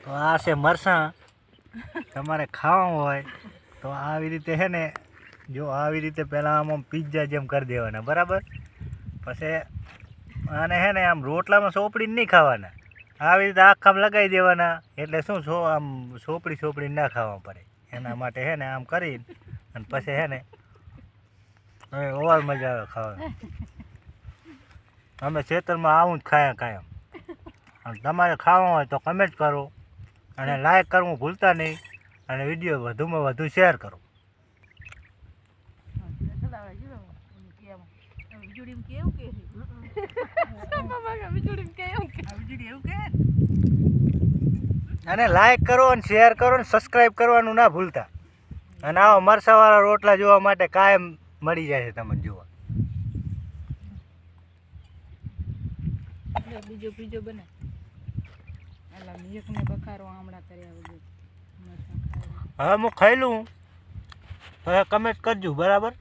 તો આ છે મરસાં. તમારે ખાવા હોય તો આવી રીતે છે ને, જો આવી રીતે પહેલાં આમ પિઝા જેમ કરી દેવાના, બરાબર. પછી આને છે ને આમ રોટલામાં સોપડીને નહીં ખાવાના, આવી રીતે આખામાં લગાવી દેવાના. એટલે શું આમ સોપડી ના ખાવા પડે એના માટે છે ને આમ કરી અને પછી છે ને હવે ઓર મજા આવે ખાવાની. અમે ખેતરમાં આવું જ કાયમ. અને તમારે ખાવા હોય તો કમેન્ટ કરો અને લાઈક કરવું ભૂલતા નહીં અને વિડીયો વધુમાં વધુ શેર કરો. અને લાઈક કરો અને શેર કરો અને સબસ્ક્રાઈબ કરવાનું ના ભૂલતા. અને આવો મરસાવાળા રોટલા જોવા માટે કાયમ મળી જાય છે તમને જોવા. બીજો બને એકને બખારો આમળા કર્યા વગર. હવે હું ખાઈ લઉં તો કમેન્ટ કરજો, બરાબર.